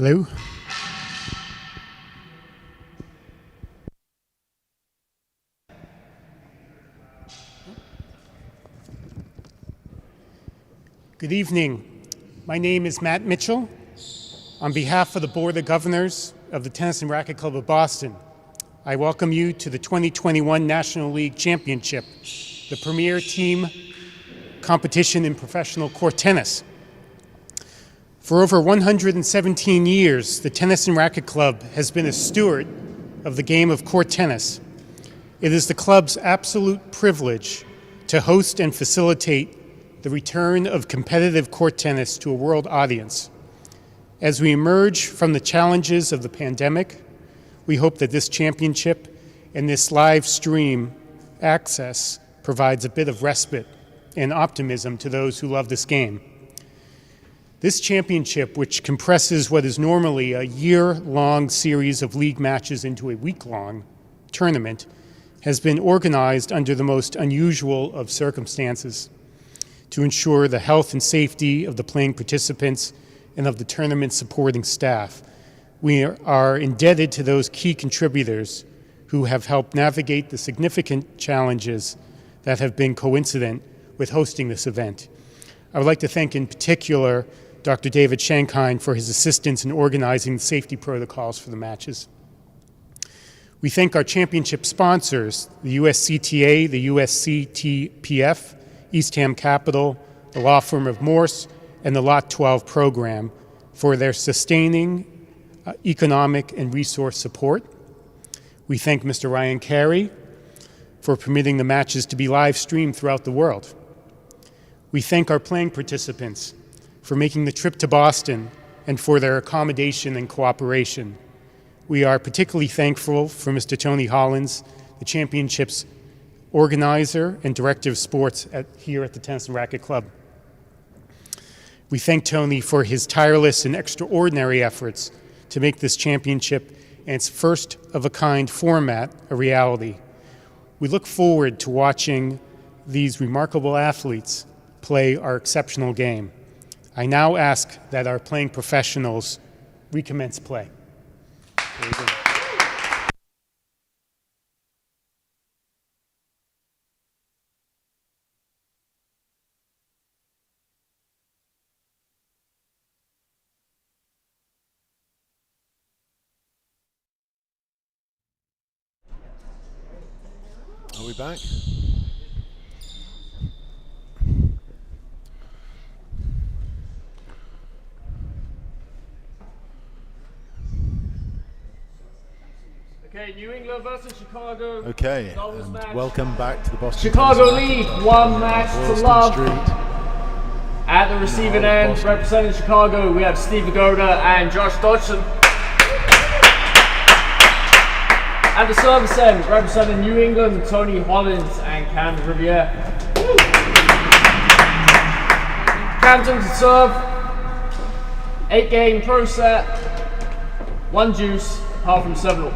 Hello. Good evening. My name is Matt Mitchell. On behalf of the Board of Governors of the Tennis and Racket Club of Boston, I welcome you to the 2021 National League Championship, the premier team competition in professional court tennis. For over 117 years, the Tennis and Racket Club has been a steward of the game of court tennis. It is the club's absolute privilege to host and facilitate the return of competitive court tennis to a world audience. As we emerge from the challenges of the pandemic, we hope that this championship and this live stream access provides a bit of respite and optimism to those who love this game. This championship, which compresses what is normally a year-long series of league matches into a week-long tournament, has been organized under the most unusual of circumstances to ensure the health and safety of the playing participants and of the tournament supporting staff. We are indebted to those key contributors who have helped navigate the significant challenges that have been coincident with hosting this event. I would like to thank in particular Dr. David Shankine for his assistance in organizing the safety protocols for the matches. We thank our championship sponsors, the USCTA, the USCTPF, Eastham Capital, the law firm of Morse, and the Lot 12 program for their sustaining economic and resource support. We thank Mr. Ryan Carey for permitting the matches to be live streamed throughout the world. We thank our playing participants for making the trip to Boston and for their accommodation and cooperation. We are particularly thankful for Mr. Tony Hollins, the championship's organizer and director of sports here at the Tennis and Racket Club. We thank Tony for his tireless and extraordinary efforts to make this championship and its first-of-a-kind format a reality. We look forward to watching these remarkable athletes play our exceptional game. I now ask that our playing professionals recommence play. Are we back? Okay, New England versus Chicago. Okay, and welcome back to the Boston Chicago lead, one match to love. Street. At the receiving end, Boston. representing Chicago, we have Steve Virgona and Josh Dodgson. At the service end, representing New England, Tony Hollins and Cam Riviere. Camden to serve, 8-game pro set, 1 deuce, apart from several.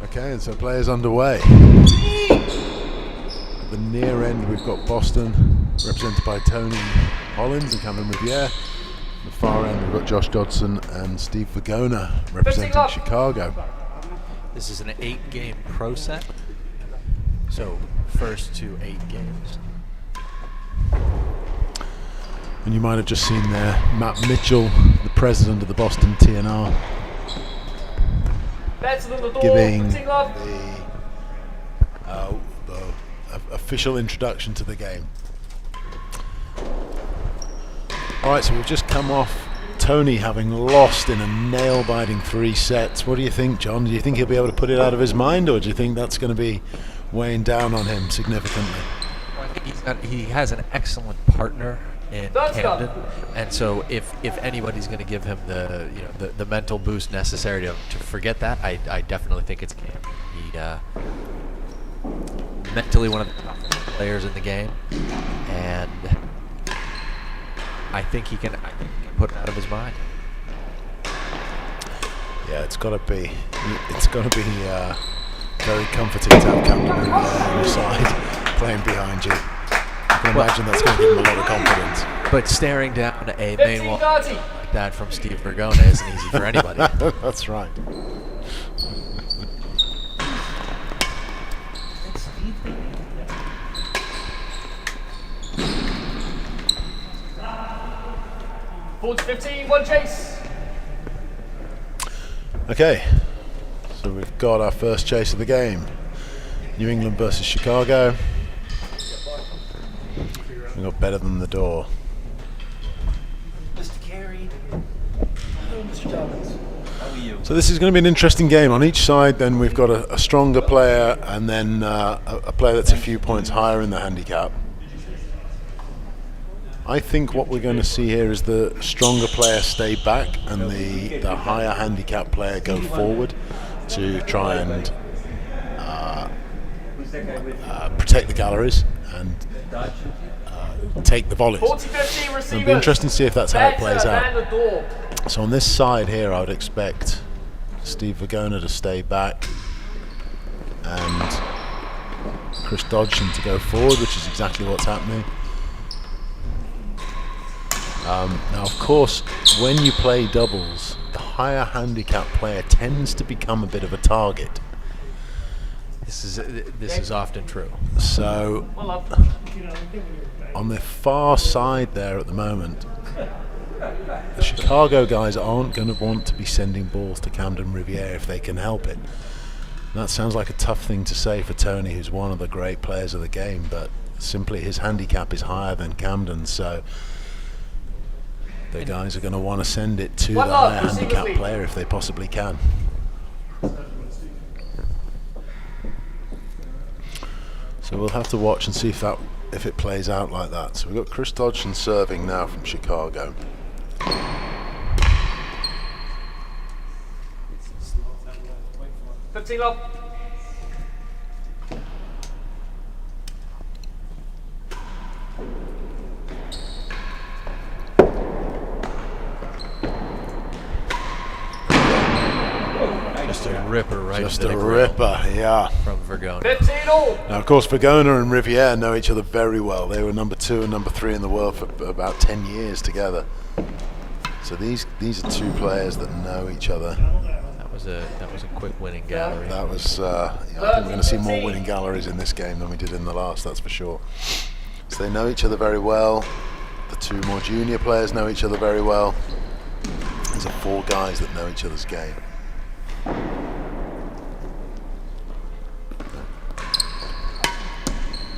Okay, and so players underway. At the near end, we've got Boston, represented by Tony Hollins and Cameron Riviere. At the far end, we've got Josh Dodgson and Steve Virgona, representing Chicago. This is an 8-game pro set, so first to 8 games. And you might have just seen there Matt Mitchell, the president of the Boston TNR, giving the official introduction to the game. Alright, so we've just come off Tony having lost in a nail-biting 3 sets. What do you think, John? Do you think he'll be able to put it out of his mind, or do you think that's going to be weighing down on him significantly? Well, I think he has an excellent partner in Camden, and so if anybody's going to give him the mental boost necessary to forget that, I definitely think it's Cam. He mentally one of the top players in the game, and I think he can put it out of his mind. Yeah, it's got to be very comforting to have Camden on your side playing behind you. can imagine that's going to give him a lot of confidence. But staring down a main wall like that from Steve Virgona isn't easy for anybody. That's right. Boards 15, one chase. Okay, so we've got our first chase of the game. New England versus Chicago. We got better than the door. Mr. Carey. Hello, Mr. Dobbins. How are you? So this is going to be an interesting game. On each side, then we've got a stronger player, and then a player that's a few points higher in the handicap. I think what we're going to see here is the stronger player stay back and the higher handicap player go forward to try and protect the galleries and take the volleys. 40-50 receivers. It'll be interesting to see if that's how it plays out. Man the door. So on this side here, I would expect Steve Virgona to stay back and Chris Dodgson to go forward, which is exactly what's happening. Now, of course, when you play doubles, the higher handicap player tends to become a bit of a target. This is often true. So, on the far side there at the moment, the Chicago guys aren't going to want to be sending balls to Camden Riviere if they can help it. That sounds like a tough thing to say for Tony, who's one of the great players of the game, but simply his handicap is higher than Camden's, so the guys are going to want to send it to the higher handicap player if they possibly can. So we'll have to watch and see if it plays out like that. So we've got Chris Dodgson serving now from Chicago. 15 love. Just a ripper, right? Just into a the grill ripper, yeah. from Virgona. 15 all. Now, of course, Virgona and Riviere know each other very well. They were number 2 and number 3 in the world for about 10 years together. So these are two players that know each other. That was a quick winning gallery. That was, I think we're going to see more winning galleries in this game than we did in the last, that's for sure. So they know each other very well. The two more junior players know each other very well. These are 4 guys that know each other's game.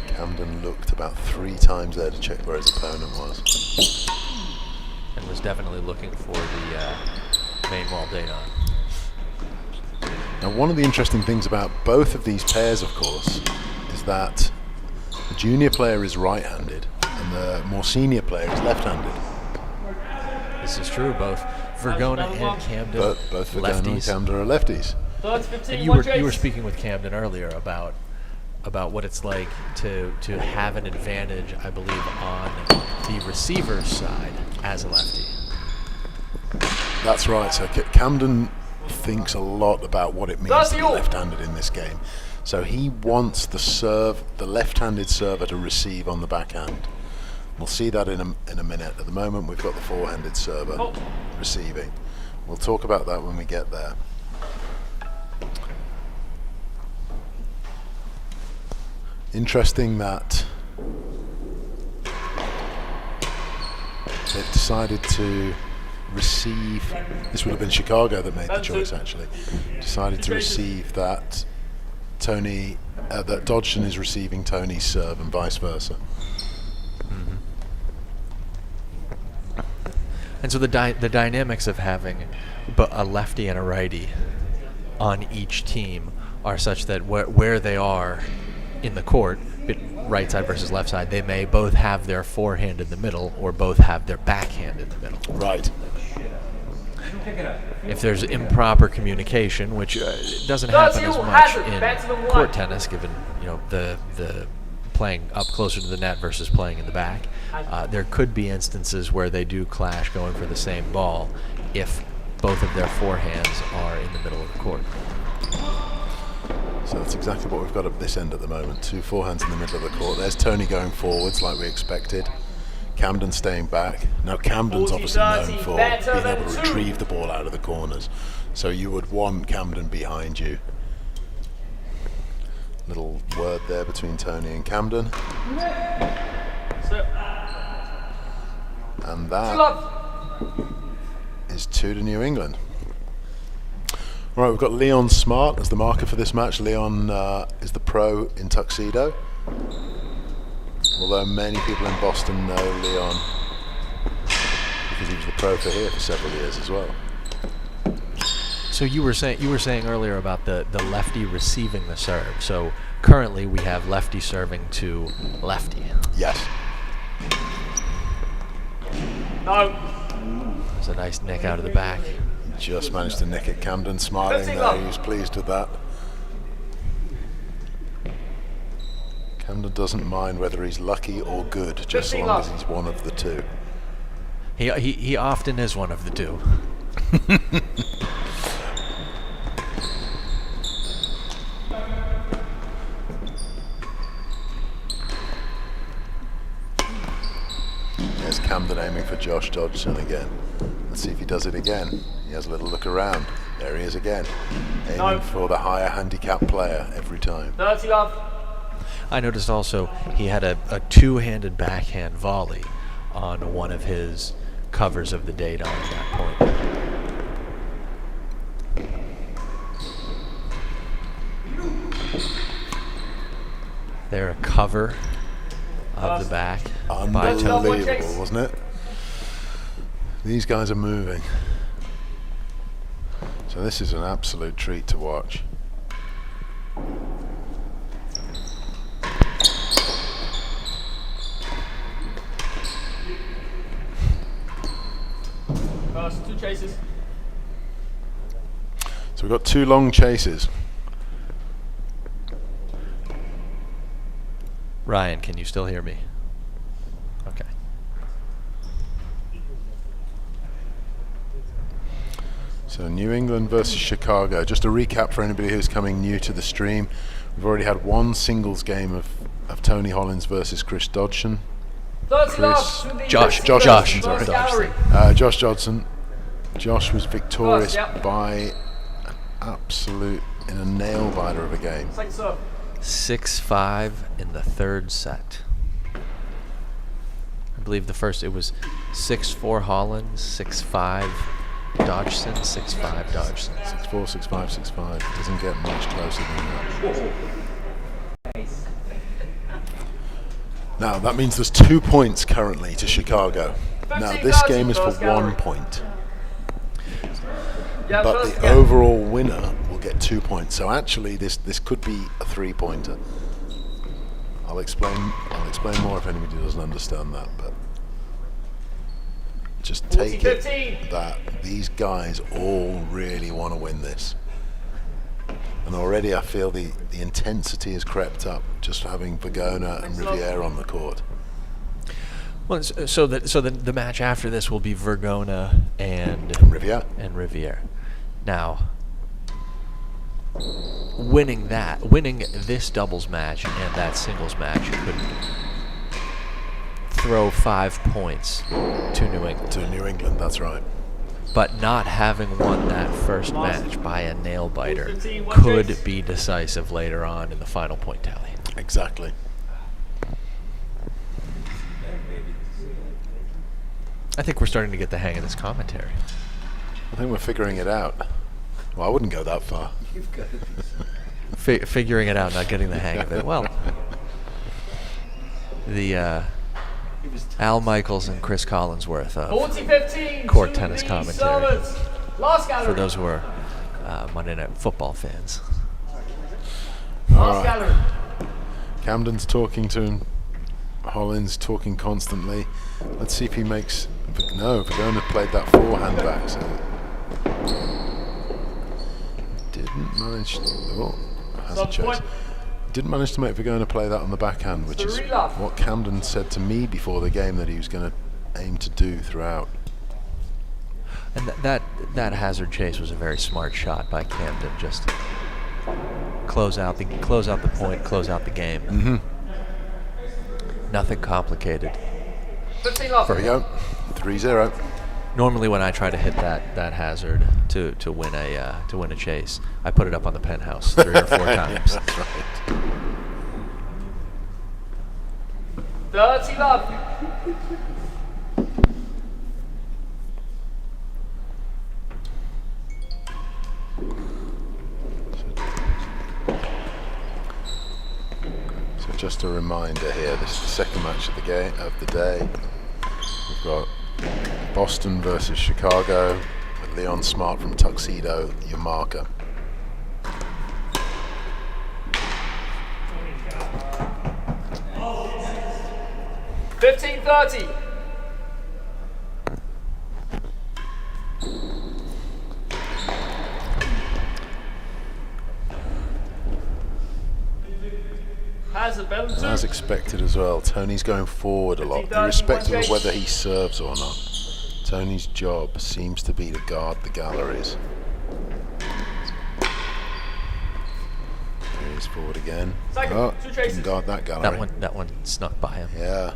Camden looked about 3 times there to check where his opponent was. And was definitely looking for the main wall date on. Now, one of the interesting things about both of these pairs, of course, is that the junior player is right-handed and the more senior player is left-handed. This is true. Both Virgona and Camden, Both Virgona and lefties. Camden are lefties. Thirds 15, And you were speaking with Camden earlier about what it's like to have an advantage, I believe, on the receiver's side as a lefty. That's right. So Camden thinks a lot about what it means to be left-handed in this game. So he wants the left-handed server to receive on the backhand. We'll see that in a minute. At the moment, we've got the four-handed server receiving. We'll talk about that when we get there. Interesting that they've decided to receive. This would have been Chicago that made the choice, actually. Decided to receive that that Dodgson is receiving Tony's serve and vice versa. And so the dynamics of having a lefty and a righty on each team are such that where they are in the court, right side versus left side, they may both have their forehand in the middle or both have their backhand in the middle. Right. If there's improper communication, which doesn't happen as much in court tennis, given the playing up closer to the net versus playing in the back, there could be instances where they do clash going for the same ball if both of their forehands are in the middle of the court. So that's exactly what we've got at this end at the moment. 2 forehands in the middle of the court. There's Tony going forwards like we expected. Camden staying back. Now Camden's obviously known for being able to retrieve the ball out of the corners. So you would want Camden behind you. Little word there between Tony and Camden. And that is 2 to New England. All right, we've got Leon Smart as the marker for this match. Leon is the pro in tuxedo. Although many people in Boston know Leon because he was the pro for here for several years as well. So you were saying earlier about the lefty receiving the serve. So currently we have lefty serving to lefty. Yes. No. There's a nice nick out of the back. Just managed to nick it. Camden smiling there. He was pleased with that. Camden doesn't mind whether he's lucky or good, just as long as he's one of the two. He often is one of the two. There's Camden aiming for Josh Dodgson again. Let's see if he does it again. He has a little look around. There he is again. Aiming for the higher handicap player every time. 30 love. I noticed also he had a two-handed backhand volley on one of his covers of the date on that point. They're a cover of the back by Tony. Unbelievable, wasn't it? These guys are moving. So this is an absolute treat to watch. First 2 chases. So we've got 2 long chases. Ryan, can you still hear me? Okay. So New England versus Chicago. Just a recap for anybody who's coming new to the stream. We've already had 1 singles game of Tony Hollins versus Chris Dodgson. Josh Dodgson. Josh was victorious by an absolute, in a nail biter of a game. 6-5 in the third set. I believe the first it was 6-4 Hollins, 6-5 Dodgson, 6-5 Dodgson. 6-4, 6-5, 6-5. Doesn't get much closer than that. Now that means there's 2 points currently to Chicago. Now this game is for 1 point. But the overall winner will get 2 points. So actually this could be a 3-pointer. I'll explain more if anybody doesn't understand that, but just take it that these guys all really want to win this. And already I feel the intensity has crept up just having Virgona and Riviere on the court. Well, so the match after this will be Virgona and Riviere. Now, winning this doubles match and that singles match could throw 5 points to New England. To New England, that's right. But not having won that first match by a nail biter could be decisive later on in the final point tally. Exactly. I think we're starting to get the hang of this commentary. I think we're figuring it out. Well, I wouldn't go that far. Figuring it out, not getting the hang of it. Well, the Al Michaels and Chris Collinsworth of court tennis commentary. For those who are Monday Night Football fans. All right. Camden's talking to him. Hollins talking constantly. Let's see if he makes. No, Virgona played that forehand back, so didn't manage. Has a chase. Didn't manage to make Virgona play that on the backhand, which is what Camden said to me before the game that he was going to aim to do throughout. And that hazard chase was a very smart shot by Camden. Just close out the point, close out the game. Mm-hmm. Nothing complicated. 15 love. There we go. 3-0. Normally, when I try to hit that hazard to win a chase, I put it up on the penthouse 3 or 4 times. That's right. 30 love. So just a reminder here, this is the second match of the day. We've got Boston versus Chicago with Leon Smart from Tuxedo, your marker. $15.30. Has a bell And as expected as well, Tony's going forward a lot, irrespective of whether he serves or not. Tony's job seems to be to guard the galleries. Here he's forward again. Second, Oh, 2 chases. didn't guard that gallery. That one snuck by him. Yeah.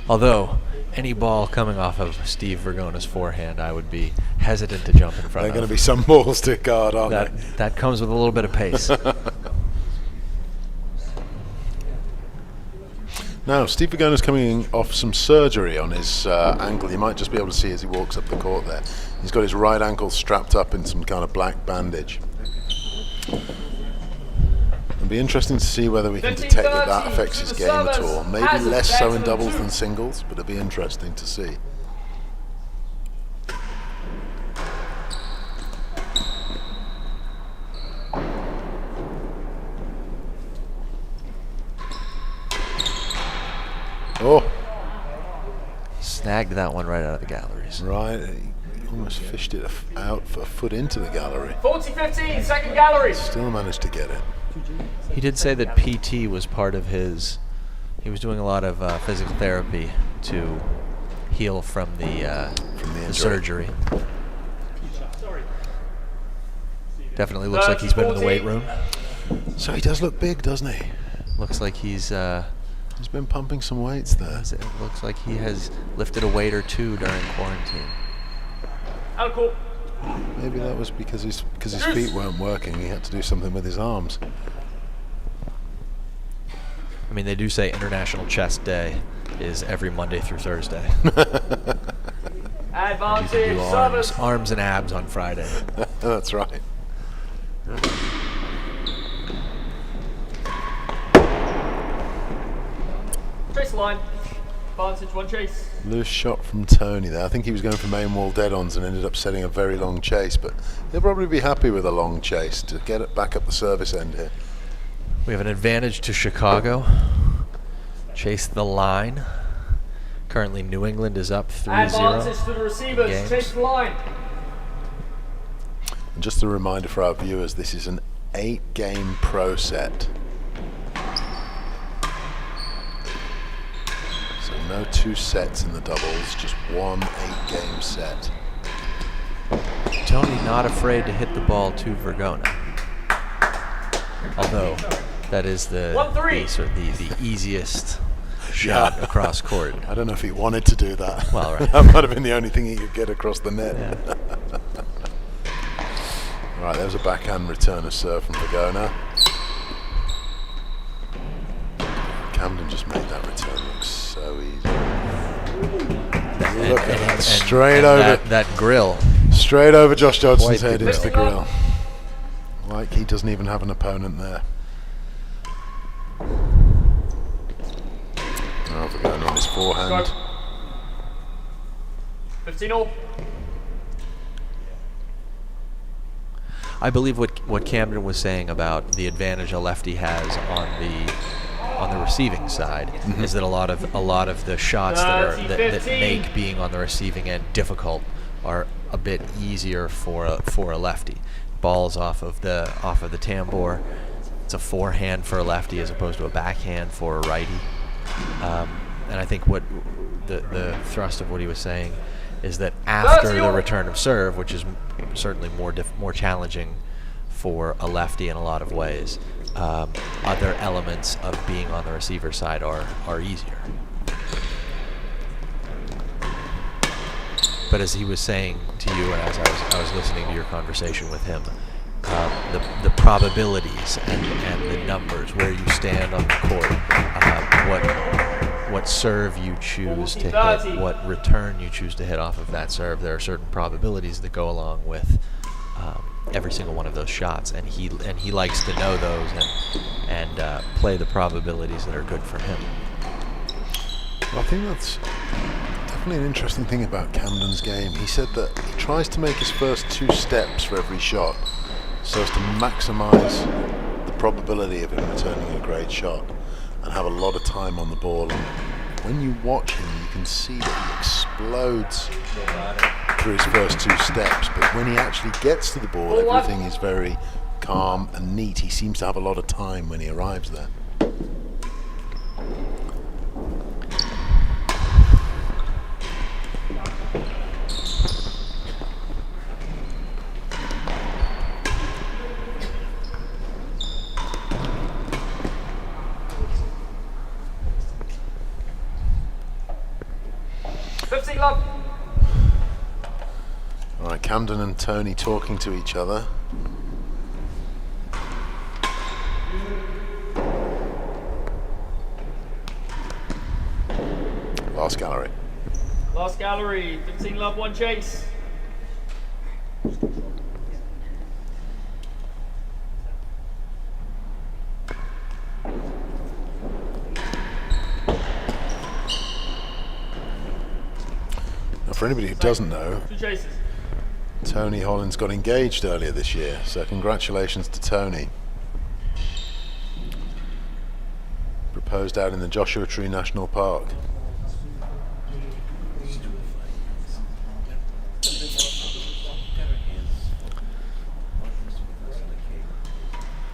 Although any ball coming off of Steve Virgona's forehand, I would be hesitant to jump in front There are of. going to be some balls to guard, aren't they? That comes with a little bit of pace. Now, Steve Virgona's coming off some surgery on his ankle. You might just be able to see as he walks up the court there. He's got his right ankle strapped up in some kind of black bandage. It'll be interesting to see whether we can detect that affects his game at all. Maybe less so in doubles than singles, but it'll be interesting to see. Oh, Snagged that one right out of the galleries. right. He almost fished it out for a foot into the gallery. 40-15, second gallery. Still managed to get it. He did say that PT was part of his. He was doing a lot of physical therapy to heal from the injury. surgery. Definitely looks like he's been in the weight room. So he does look big, doesn't he? Looks like he's He's been pumping some weights there. it looks like he has lifted a weight or 2 during quarantine. Out of court. Maybe that was because his feet weren't working. He had to do something with his arms. I mean, they do say International Chest Day is every Monday through Thursday. Advantage, You can do service. arms and abs on Friday. That's right. Chase line. Advantage, 1 chase. Loose shot from Tony there. I think he was going for main wall dead-ons and ended up setting a very long chase, but he'll probably be happy with a long chase to get it back up the service end here. We have an advantage to Chicago. Chase the line. Currently, New England is up 3-0. Advantage to the receivers. Games. Chase the line. And just a reminder for our viewers, this is an 8-game pro set. So no 2 sets in the doubles, just one 8-game set. Tony not afraid to hit the ball to Virgona. Although that is the 1-3. sort of the easiest shot Yeah. across court. I don't know if he wanted to do that. Well, right. That might have been the only thing he could get across the net. Yeah. Right, there's a backhand return of serve from Virgona. Camden just made that return look so easy. Look at that, straight over. That grill. Straight over Josh Dodson's Quite head the into the grill. grill. Like he doesn't even have an opponent there. Oh, Virgona on his forehand. Go. 15 all. I believe what Camden was saying about the advantage a lefty has on the receiving side is that a lot of the shots that make being on the receiving end difficult are a bit easier for a lefty. Balls off of the tambour. It's a forehand for a lefty as opposed to a backhand for a righty. And I think what the thrust of what he was saying is that after the return of serve, which is certainly more challenging for a lefty in a lot of ways. Other elements of being on the receiver side are easier. But as he was saying to you, and as I was listening to your conversation with him, the probabilities and the numbers, where you stand on the court, what serve you choose to hit, what return you choose to hit off of that serve, there are certain probabilities that go along with every single one of those shots, and he likes to know those and play the probabilities that are good for him. Well, I think that's definitely an interesting thing about Camden's game. He said that he tries to make his first 2 steps for every shot so as to maximize the probability of him returning a great shot and have a lot of time on the ball. And when you watch him, you can see that he explodes through his first 2 steps, but when he actually gets to the ball, everything is very calm and neat. He seems to have a lot of time when he arrives there. All right, Camden and Tony talking to each other. Last gallery. Last gallery, 15 love, 1 chase. Now, for anybody who doesn't know, 2 chases. Tony Hollins got engaged earlier this year, so congratulations to Tony. Proposed out in the Joshua Tree National Park.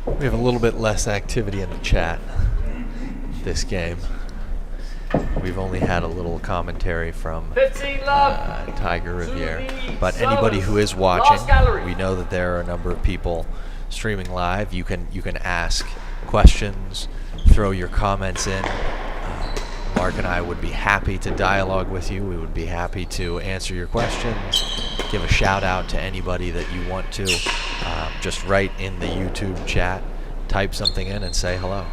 We have a little bit less activity in the chat this game. We've only had a little commentary from 15 love. Tiger Riviere. But Sevens. anybody who is Last watching, gallery. we know that there are a number of people streaming live. You can ask questions, throw your comments in. Mark and I would be happy to dialogue with you. We would be happy to answer your questions. Give a shout out to anybody that you want to. Just write in the YouTube chat, type something in and say hello.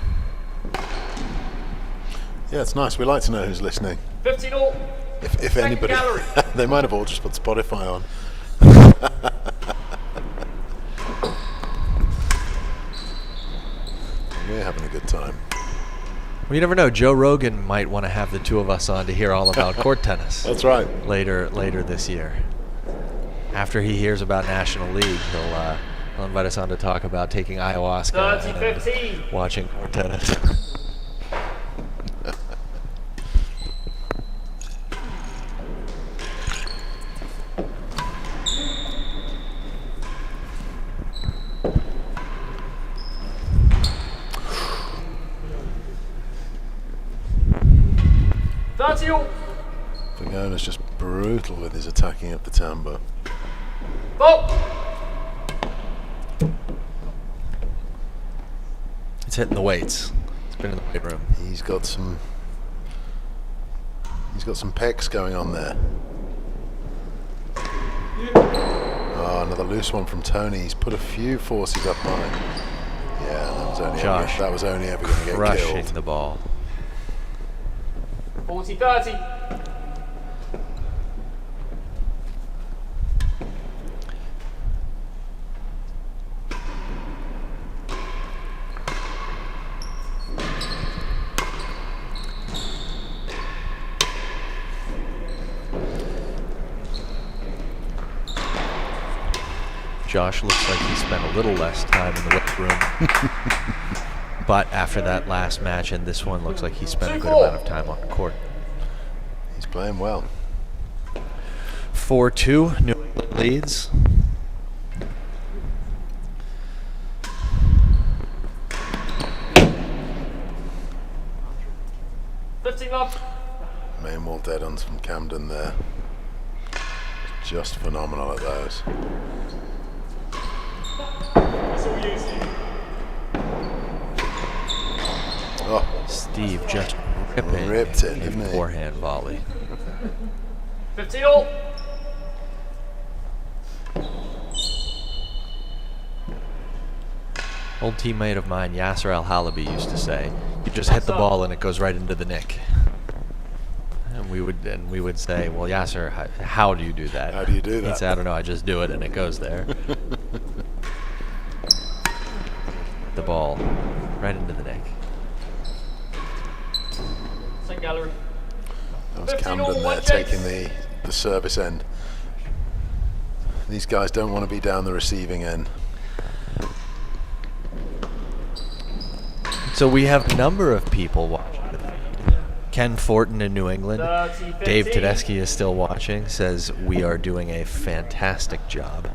Yeah, it's nice. We like to know who's listening. 15 all. If anybody, gallery. they might have all just put Spotify on. We're having a good time. Well, you never know. Joe Rogan might want to have the 2 of us on to hear all about court tennis. That's right. Later this year. After he hears about National League, he'll invite us on to talk about taking ayahuasca 30-15. and watching court tennis. Virgona's just brutal with his attacking up the timbre. It's hitting the weights. It's been in the weight room. He's got some pecs going on there. Oh, another loose one from Tony. He's put a few forces up high. Yeah, that was only ever going to get crushing killed. the ball. 40-30. Josh looks like he spent a little less time in the weight room. But after that last match and this one, looks like he spent a good amount of time on the court. He's playing well. 4-2, New England leads. Main wall dead-ons from Camden there. Just phenomenal at those. Oh, Steve just ripping ripped it, a didn't he? forehand volley. 15 all. Old teammate of mine, Yasser Al-Halabi, used to say, "You just hit the ball and it goes right into the nick." And we would say, "Well, Yasser, how do you do that?" How do you do that? He'd say, "I don't know. I just do it and it goes there." The ball right into the nick. Second gallery. That was 15 all, Camden there one taking chase. the service end. These guys don't want to be down the receiving end. So we have a number of people watching. Ken Fortin in New England. 30, Dave 15. Tedeschi is still watching, says we are doing a fantastic job.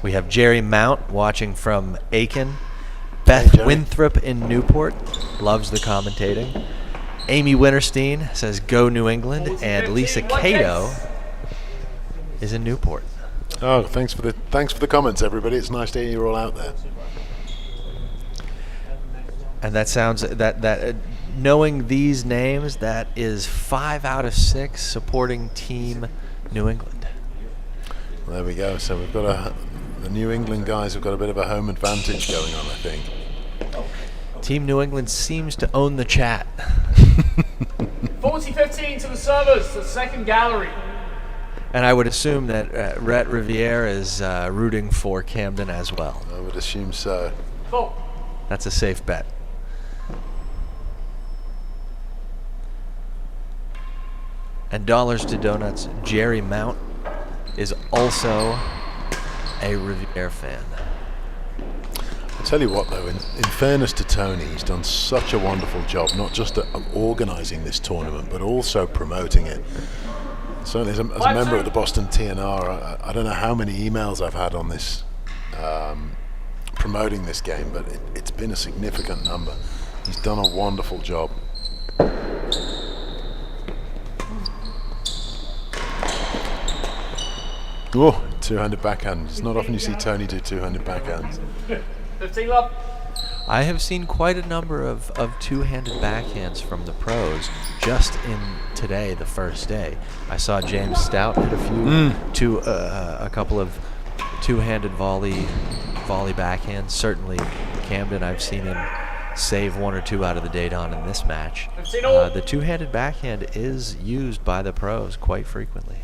We have Jerry Mount watching from Aiken. Beth Jerry. Winthrop in Newport loves the commentating. Amy Winterstein says go New England. And Lisa Cato is in Newport. Oh, thanks for the comments, everybody. It's nice to hear you're all out there. And that sounds knowing these names, that is 5 out of 6 supporting Team New England. Well, there we go. So we've got the New England guys have got a bit of a home advantage going on, I think. Team New England seems to own the chat. 40-15 to the servers, the second gallery. And I would assume that Rhett Riviere is rooting for Camden as well. I would assume so. 4. That's a safe bet. And dollars to donuts, Jerry Mount is also a Riviere fan. I tell you what, though, in fairness to Tony, he's done such a wonderful job, not just of organising this tournament, but also promoting it. Certainly, as a member of the Boston TNR, I don't know how many emails I've had on this, promoting this game, but it's been a significant number. He's done a wonderful job. Oh, two-handed backhand. It's not often you see Tony do two-handed backhands. 15 up. I have seen quite a number of two-handed backhands from the pros just in today, the first day. I saw James Stout hit a couple of two-handed volley backhands. Certainly Camden, I've seen him save 1 or 2 out of the Dayton in this match. The two-handed backhand is used by the pros quite frequently,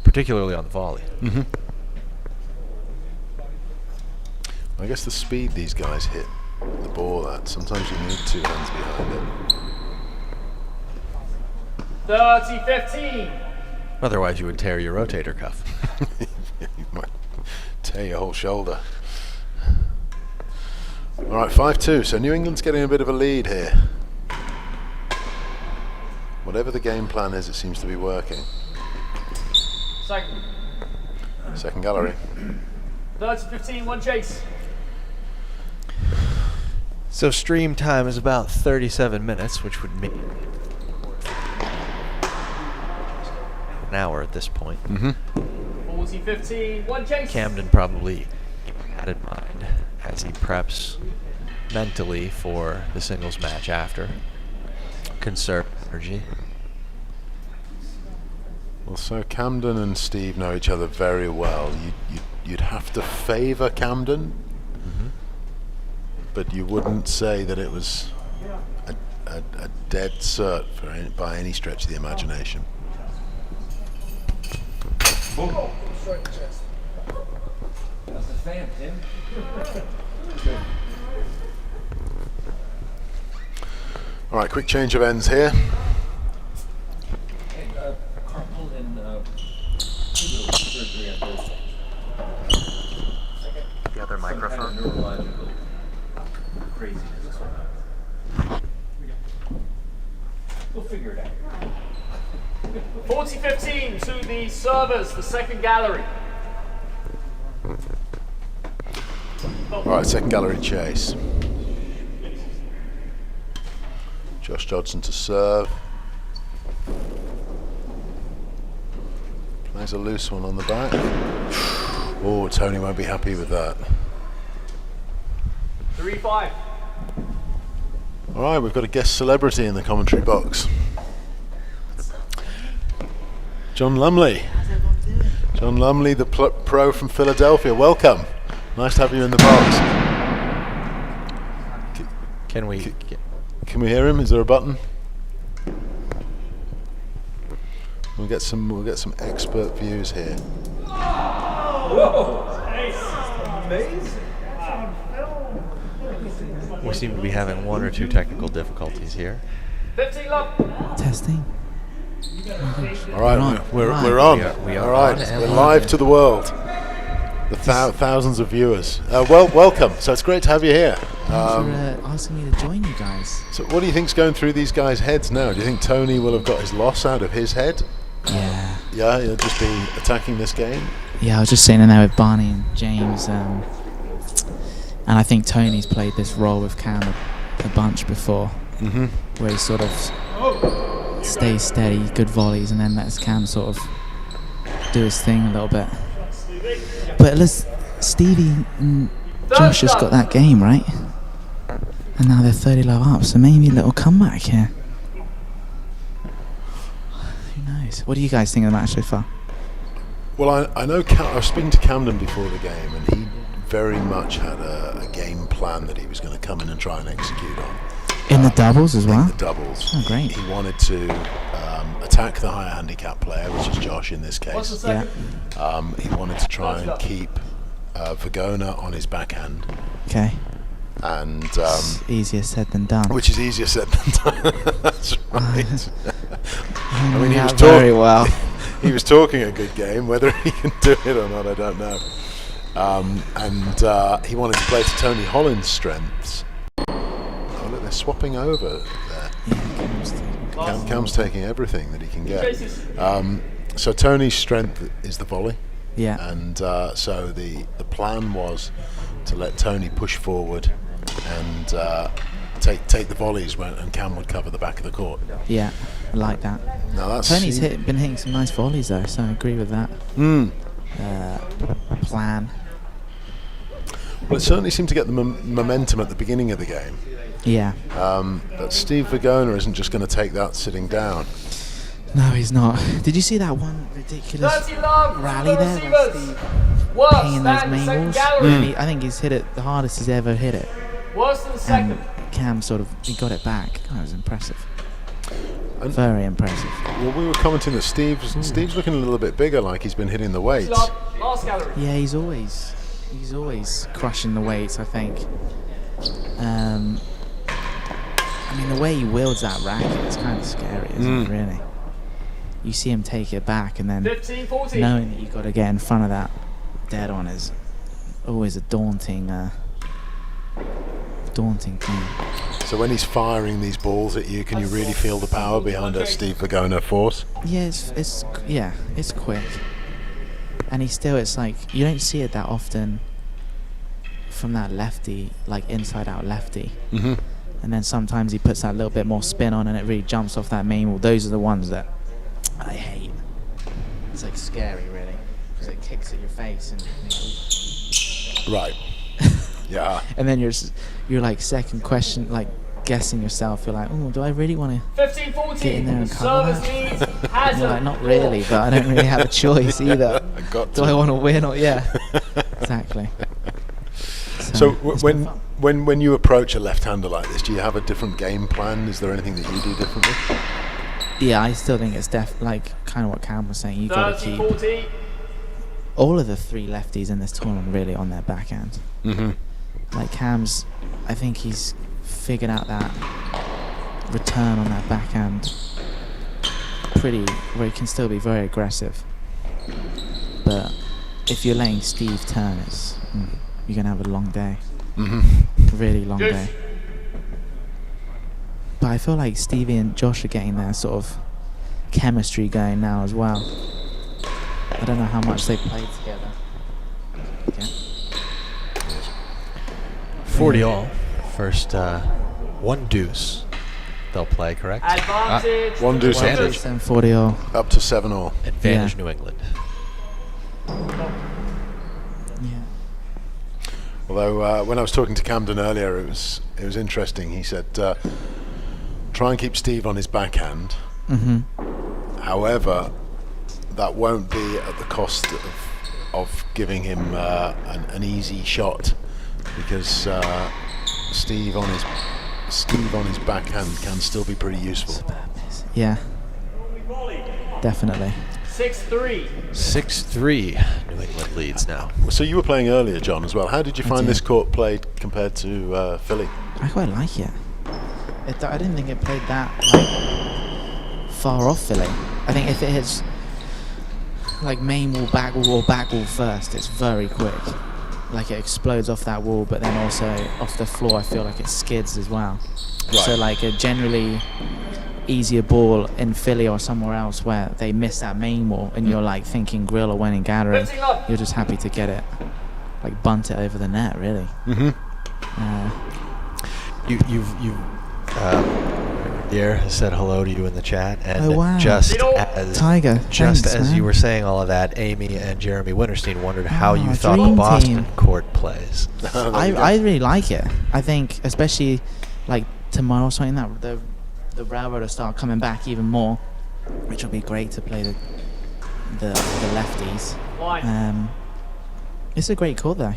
particularly on the volley. Mm-hmm. I guess the speed these guys hit the ball at, sometimes you need 2 hands behind it. 30-15. Otherwise you would tear your rotator cuff. You might tear your whole shoulder. All right, 5-2. So New England's getting a bit of a lead here. Whatever the game plan is, it seems to be working. Second gallery. 30-15, one chase. So stream time is about 37 minutes, which would mean an hour at this point. Mm-hmm. 40-15, one chase. Camden probably had in mind as he preps mentally for the singles match after. Conserve energy. Well, so Camden and Steve know each other very well. You'd have to favour Camden, but you wouldn't say that it was a dead cert by any stretch of the imagination. Oh, straight in the chest. That's the fan, Tim. All right, quick change of ends here. Carpal and surgery on Thursday. The other microphone. Neurological craziness. We'll figure it out. 40-15 to the servers, the second gallery. All right, second gallery chase. Josh Dodgson to serve. Plays a loose one on the back. Oh, Tony won't be happy with that. 3-5. All right, we've got a guest celebrity in the commentary box. John Lumley. John Lumley, the pro from Philadelphia. Welcome. Nice to have you in the box. Can we? Can we hear him? Is there a button? We'll get some expert views here. We seem to be having one or two technical difficulties here. 15 love. Testing. All right, we're on. We are all right, on and we're live. live to the world. The thousands of viewers. Welcome. So it's great to have you here. Thanks for asking me to join you guys. So what do you think's going through these guys' heads now? Do you think Tony will have got his loss out of his head? Yeah. Yeah, he'll just be attacking this game. Yeah, I was just sitting in there with Barney and James, and I think Tony's played this role with Cam a bunch before, where he sort of stays steady, good volleys, and then lets Cam sort of do his thing a little bit. But Stevie and Josh just got that game, right? And now they're 30 love up, so maybe a little comeback here. Who knows? What do you guys think of the match so far? Well, I know I was speaking to Camden before the game, and he very much had a game plan that he was going to come in and try and execute on. In the doubles as well? The doubles. Oh, great. He wanted to attack the higher handicap player, which is Josh in this case. Yeah. He wanted to try and keep Virgona on his backhand. Okay. And It's easier said than done. which is easier said than done. That's right. I mean, he was very well. He was talking a good game. Whether he can do it or not, I don't know. And he wanted to play to Tony Hollins' strengths. Oh, look, they're swapping over there. Yeah, Cam's taking everything that he can get. So Tony's strength is the volley. yeah. And so the plan was to let Tony push forward and take the volleys and Cam would cover the back of the court. Yeah, I like that. Now that's Tony's been hitting some nice volleys though, so I agree with that. Plan. Well, it certainly seemed to get the momentum at the beginning of the game. Yeah. But Steve Virgona isn't just going to take that sitting down. No, he's not. Did you see that one ridiculous 30 love. rally there where Receivers. Steve Worse pinging those than the main second balls? gallery. I think he's hit it the hardest he's ever hit it. Worse than the second. And Cam he got it back. God, it was impressive. And- Very impressive. Well, we were commenting that Steve's looking a little bit bigger, like he's been hitting the weights. Last gallery. Yeah, he's always crushing the weights, I think. I mean, the way he wields that racket is kind of scary, isn't it, really? You see him take it back, and then 15-14. knowing that you've got to get in front of that dead on is always a daunting thing. So when he's firing these balls at you, can you really feel the power behind a Steve Virgona force? Yeah, it's quick, and it's like you don't see it that often from that lefty, like inside out lefty. And then sometimes he puts that little bit more spin on, and it really jumps off that main wall. Those are the ones that I hate. It's like scary, really, because it kicks at your face, and Right. Yeah. and then you're like second question, like guessing yourself. You're like, oh, do I really want to 15-14. get in there and cover Service that? leads. Has You're like, not really, but I don't really have a choice either. I got Do to. I want to win or yeah? Exactly. So it's been fun. when you approach a left-hander like this, do you have a different game plan? Is there anything that you do differently? Yeah, I still think it's like kind of what Cam was saying. You got to keep 30-14. all of the three lefties in this tournament really on their backhand. Like Cam's, I think he's figured out that return on that backhand where he can still be very aggressive. But if you're letting Steve turn, you're gonna have a long day. Really long day. But I feel like Stevie and Josh are getting their sort of chemistry going now as well. I don't know how much they played together. Okay. 40 all. First one deuce they'll play, correct? Advantage. One deuce Advantage. up to, 740 all. up to 7-all. Advantage Yeah. New England. Yeah. Although when I was talking to Camden earlier, it was interesting. He said, try and keep Steve on his backhand. However, that won't be at the cost of giving him an easy shot, because Steve on his backhand can still be pretty useful. Yeah, definitely. 6-3. 6-3. New England leads now. So you were playing earlier, John, as well. How did you find this court played compared to Philly? I quite like it. I didn't think it played that far off Philly. I think if it hits main wall, back wall first, it's very quick. Like it explodes off that wall, but then also off the floor I feel like it skids as well. Right. So like a generally easier ball in Philly or somewhere else where they miss that main wall and you're like thinking grill or winning gathering, you're just happy to get it, like bunt it over the net really. Riviere has said hello to you in the chat, and wow. just Tiger, just thanks, as man. you were saying all of that, Amy and Jeremy Winterstein wondered how you thought dream the Boston team. court plays. I really like it. I think especially like tomorrow or something that the railroad will start coming back even more, which will be great to play the lefties. It's a great court though.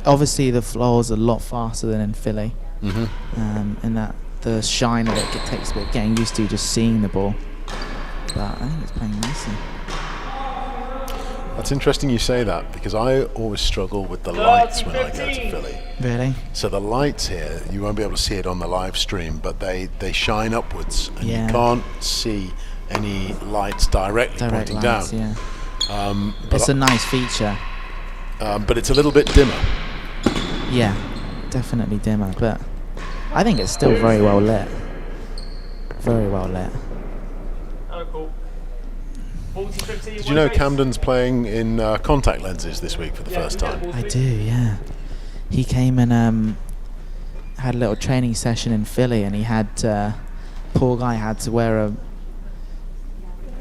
Obviously the floor's a lot faster than in Philly. And that the shine of it takes a bit getting used to, just seeing the ball. But I think it's playing nicely. That's interesting you say that, because I always struggle with the lights when I go to Philly. Really? So the lights here, you won't be able to see it on the live stream, but they shine upwards, and you can't see any lights directly pointing lights, down. Yeah. It's a nice feature. But it's a little bit dimmer. Yeah, definitely dimmer, but I think it's still very well lit. Very well lit. Oh, cool. 40-15. Did you know Camden's playing in contact lenses this week for the first time? I do, yeah. He came and had a little training session in Philly, and he had poor guy had to wear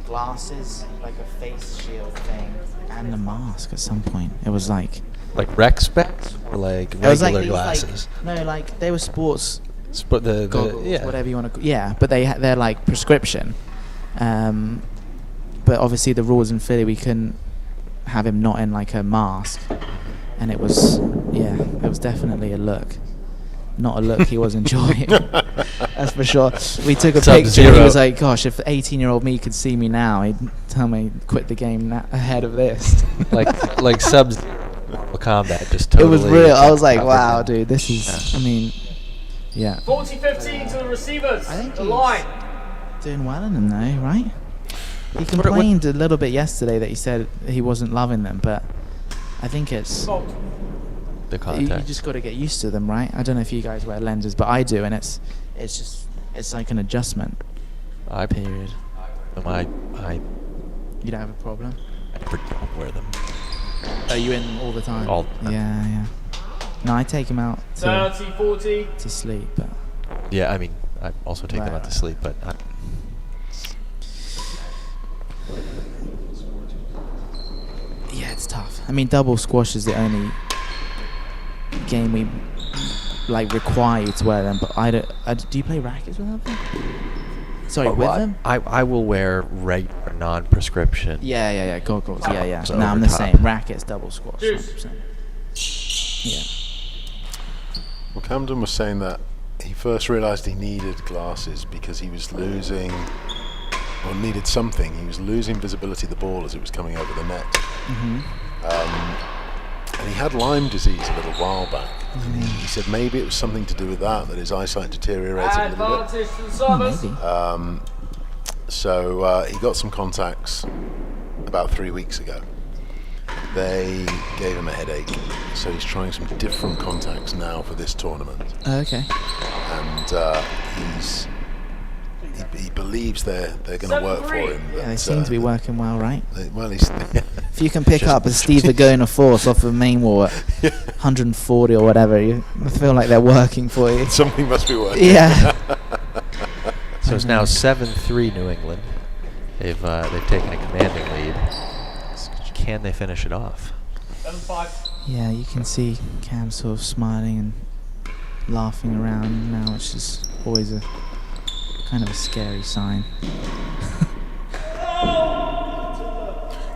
glasses, like a face shield thing, and a mask at some point. It was like rec specs or like regular glasses? Like they were sports The goggles, whatever you want to. Yeah, but they're like prescription. But obviously the rules in Philly, we couldn't have him not in like a mask, and it was definitely a look. Not a look he was enjoying. That's for sure. We took a picture and he was like, gosh, if 18-year-old me could see me now, he'd tell me quit the game ahead of this. like subs combat, just totally. It was real. I was like, wow, dude, this is, I mean, yeah. 40-15 to the receivers. I think the he's line. doing well in them though, right? He complained a little bit yesterday that he said he wasn't loving them, but I think it's... The you contact. just got to get used to them, right? I don't know if you guys wear lenses, but I do, and it's like an adjustment period. I You don't have a problem? never don't wear them. Are you in them all the time? All the time. Yeah. No, I take him out 30-40 to sleep, but Yeah, I mean, I also take them out to sleep, but yeah, it's tough. I mean, double squash is the only game we like require you to wear them, but I don't. Do you play rackets without them? Sorry, with them? I will wear regular non-prescription. Yeah. Goggles. Yeah. So No, I'm over the top. same. Rackets, double squash. 100%. Yeah. Well, Camden was saying that he first realised he needed glasses because he was losing, or needed something. He was losing visibility of the ball as it was coming over the net. And he had Lyme disease a little while back. And he said maybe it was something to do with that his eyesight deteriorated a little bit. Advantage to the servers. Maybe. So he got some contacts about 3 weeks ago. They gave him a headache, so he's trying some different contacts now for this tournament. Okay. And he believes they're going to work for him. Yeah, they seem to be working well, right? He's If you can pick up a Steve Virgona fourth off of main wall at 140 or whatever, you feel like they're working for you. something must be working. Yeah. So it's now 7-3 New England. They've taken a commanding lead. Can they finish it off? 7-5. Yeah, you can see Cam sort of smiling and laughing around now, which is always a kind of a scary sign.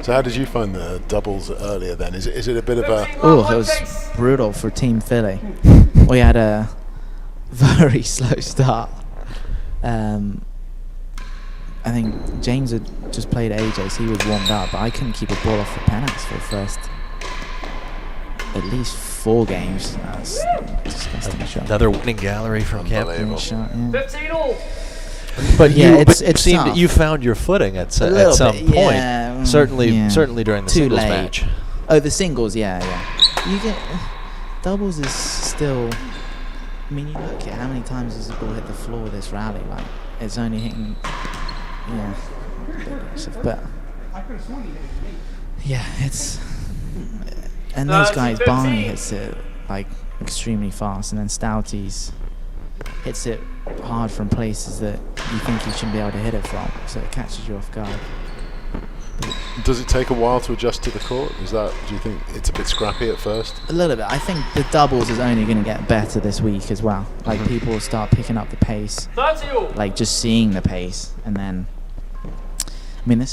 So how did you find the doubles earlier then? Is it a bit of a... Oh, it was brutal for Team Philly. We had a very slow start. I think James had just played AJ, so he was warmed up, but I couldn't keep a ball off the pennants for the first at least 4 games. That was a disgusting shot. Another winning gallery from Cam. Great shot, yeah. 15 all. But Yeah, you, it's it seemed tough. that you found your footing at A little some bit, point. yeah, Certainly during the Too singles late. match. Oh, the singles, yeah. You get doubles is still. I mean, you look at how many times has the ball hit the floor this rally. Like, it's only hitting. Yeah. But yeah, it's. And those guys, Barney hits it like extremely fast, and then Stouties hits it hard from places that you think you shouldn't be able to hit it from, so it catches you off guard. Does it take a while to adjust to the court? Do you think it's a bit scrappy at first? A little bit. I think the doubles is only going to get better this week as well. Like, people will start picking up the pace, 30 all. like just seeing the pace, and then. I mean, I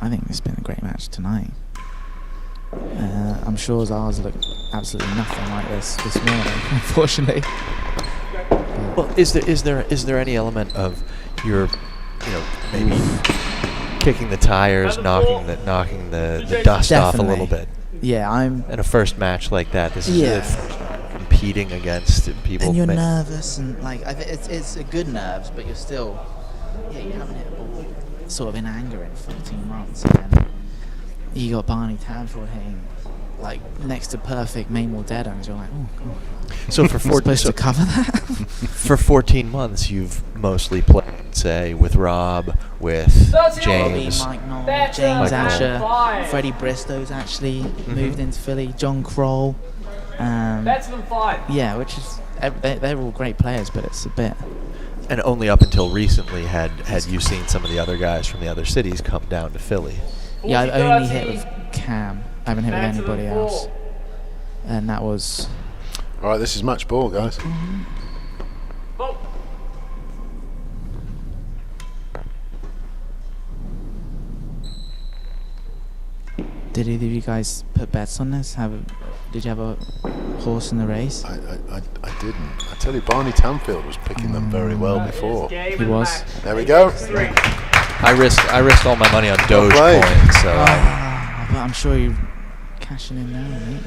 think this has been a great match tonight. I'm sure ours look absolutely nothing like this morning, unfortunately. Well, is there any element of your, maybe kicking the tires, knocking the dust off a little bit? Yeah, I'm. In a first match like that, this is competing against people. And you're nervous, and like it's a good nerves, but you're still, you haven't hit a ball sort of in anger in 14 months, and then you got Barney Tadford hitting like next to perfect Maymore dead ends. You're like, oh god. So for supposed to cover that. For 14 months, you've mostly played, say, with Rob, with James. Mike Knoll, That's James Mike Asher, Knoll. Freddie Bristow's actually moved into Philly. John Kroll. Better than 5. Yeah, which is they're all great players, but it's a bit. And only up until recently had you seen some of the other guys from the other cities come down to Philly. Yeah, I've 40, only 30. hit with Cam. I haven't hit with Better than anybody 4. else, and that was. All right, this is match ball, guys. Oh. Did either of you guys put bets on this? Did you have a horse in the race? I didn't. I tell you, Barney Tanfield was picking them very well before. He was. There we go. I risked all my money on Doge played. coins, so But I'm sure you're cashing in now, mate.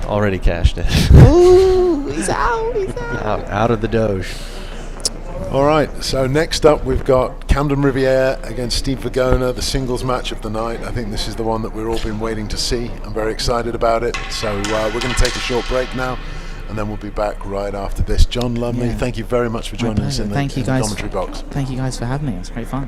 already cashed it. Ooh, he's out. He's out. out of the Doge. All right, so next up we've got Camden Riviere against Steve Virgona, the singles match of the night. I think this is the one that we've all been waiting to see. I'm very excited about it. So we're going to take a short break now, and then we'll be back right after this. John Lumley, Yeah. thank you very much for joining us in the, Thank you in the guys. commentary box. Thank you guys for having me. It was great fun.